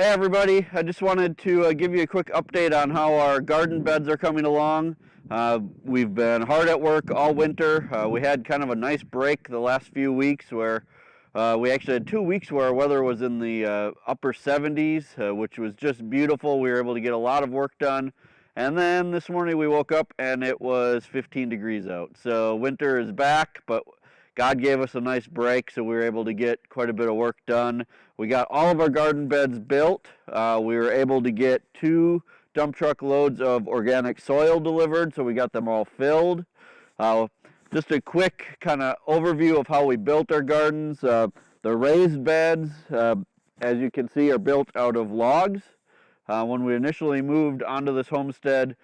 Hey everybody, I just wanted to give you a quick update on how our garden beds are coming along. We've been hard at work all winter. We had kind of a nice break the last few weeks where we actually had 2 weeks where our weather was in the upper 70s, which was just beautiful. We were able to get a lot of work done. And then this morning we woke up and it was 15 degrees out. So winter is back, but God gave us a nice break, so we were able to get quite a bit of work done. We got all of our garden beds built. We were able to get 2 dump truck loads of organic soil delivered, so we got them all filled. Just a quick kind of overview of how we built our gardens. The raised beds, as you can see, are built out of logs. When we initially moved onto this homestead,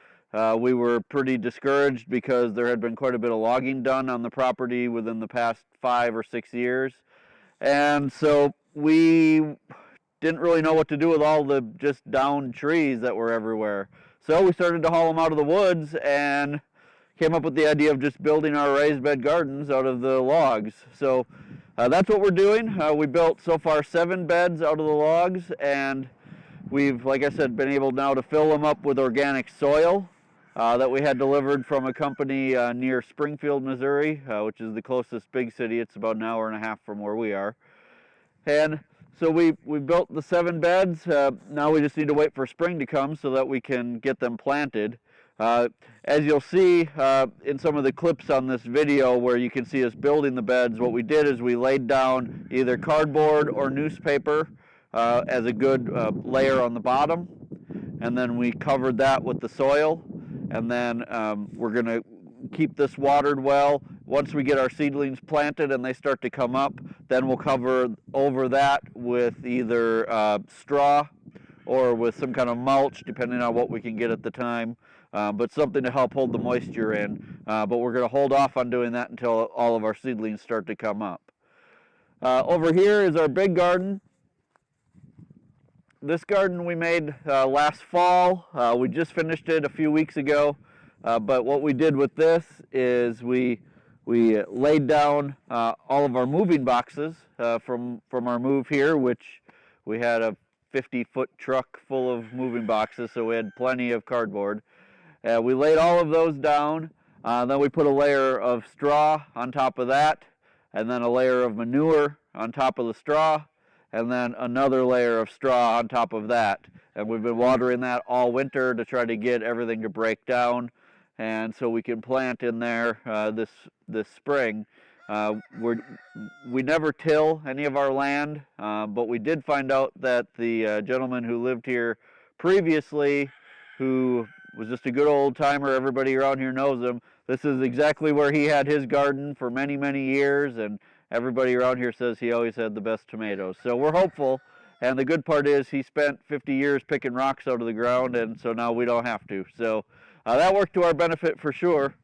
we were pretty discouraged because there had been quite a bit of logging done on the property within the past 5 or 6 years. And so we didn't really know what to do with all the just downed trees that were everywhere. So we started to haul them out of the woods and came up with the idea of just building our raised bed gardens out of the logs. So that's what we're doing. We built so far 7 beds out of the logs, and we've, like I said, been able now to fill them up with organic soil that we had delivered from a company near Springfield, Missouri, which is the closest big city. It's about an hour and a half from where we are. And so we built the 7 beds. Now we just need to wait for spring to come so that we can get them planted. As you'll see in some of the clips on this video where you can see us building the beds, what we did is we laid down either cardboard or newspaper as a good layer on the bottom, and then we covered that with the soil, and then we're going to keep this watered well. Once we get our seedlings planted and they start to come up, then we'll cover over that with either straw or with some kind of mulch, depending on what we can get at the time, but something to help hold the moisture in. But we're going to hold off on doing that until all of our seedlings start to come up. Over here is our big garden. This garden we made last fall. We just finished it a few weeks ago, but what we did with this is we laid down all of our moving boxes from our move here, which we had a 50-foot truck full of moving boxes, so we had plenty of cardboard. We laid all of those down, then we put a layer of straw on top of that, and then a layer of manure on top of the straw, and then another layer of straw on top of that. And we've been watering that all winter to try to get everything to break down, and so we can plant in there this spring. We never till any of our land, but we did find out that the gentleman who lived here previously, who was just a good old timer, everybody around here knows him, this is exactly where he had his garden for many, many years, and everybody around here says he always had the best tomatoes. So we're hopeful, and the good part is he spent 50 years picking rocks out of the ground, and so now we don't have to. So that worked to our benefit for sure.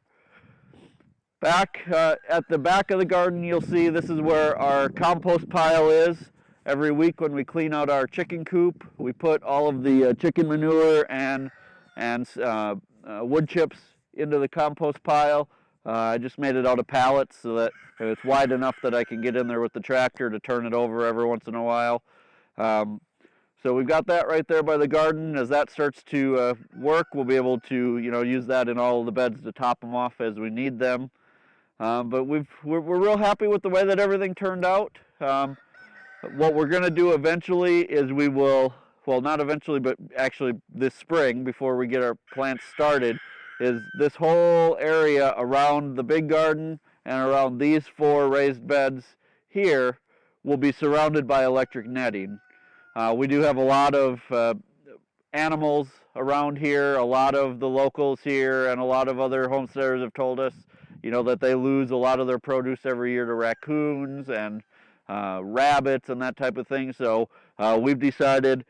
Back at the back of the garden, you'll see this is where our compost pile is. Every week when we clean out our chicken coop, we put all of the chicken manure and wood chips into the compost pile. I just made it out of pallets so that it's wide enough that I can get in there with the tractor to turn it over every once in a while. So we've got that right there by the garden. As that starts to work, we'll be able to use that in all of the beds to top them off as we need them. But we're real happy with the way that everything turned out. What we're going to do eventually is we will, well, not eventually, but actually this spring, before we get our plants started, is this whole area around the big garden and around these 4 raised beds here will be surrounded by electric netting. We do have a lot of animals around here. A lot of the locals here and a lot of other homesteaders have told us, that they lose a lot of their produce every year to raccoons and rabbits and that type of thing. So we've decided,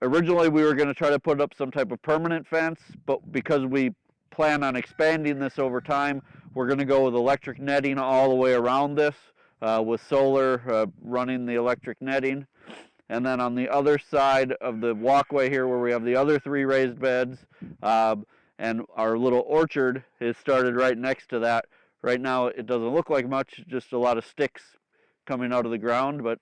originally we were going to try to put up some type of permanent fence, but because we plan on expanding this over time, we're going to go with electric netting all the way around this, with solar running the electric netting. And then on the other side of the walkway here where we have the other 3 raised beds, and our little orchard is started right next to that. Right now it doesn't look like much, just a lot of sticks coming out of the ground, but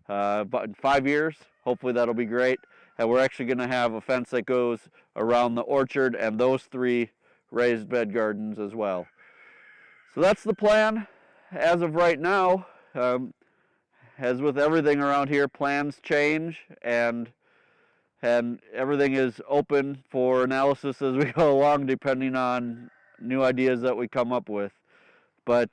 but in 5 years, hopefully that'll be great. And we're actually going to have a fence that goes around the orchard and those 3 raised bed gardens as well. So that's the plan as of right now. As with everything around here, plans change, and everything is open for analysis as we go along, depending on new ideas that we come up with. But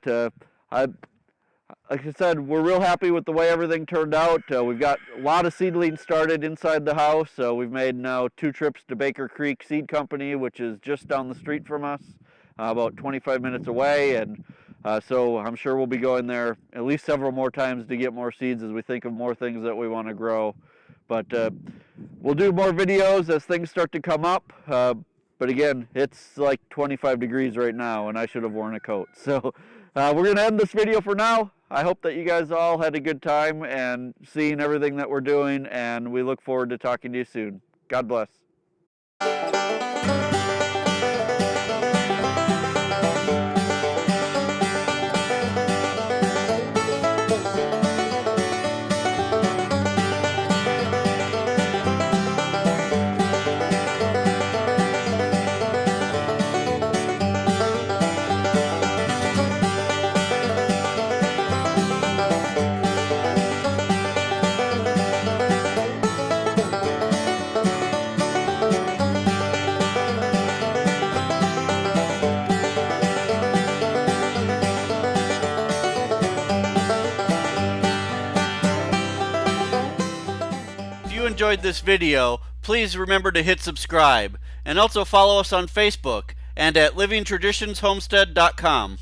like I said, we're real happy with the way everything turned out. We've got a lot of seedlings started inside the house. We've made now 2 trips to Baker Creek Seed Company, which is just down the street from us, about 25 minutes away. And so I'm sure we'll be going there at least several more times to get more seeds as we think of more things that we want to grow. But we'll do more videos as things start to come up. But again, it's like 25 degrees right now, and I should have worn a coat. So we're going to end this video for now. I hope that you guys all had a good time and seeing everything that we're doing, and we look forward to talking to you soon. God bless. If you enjoyed this video, please remember to hit subscribe, and also follow us on Facebook and at livingtraditionsHomestead.com.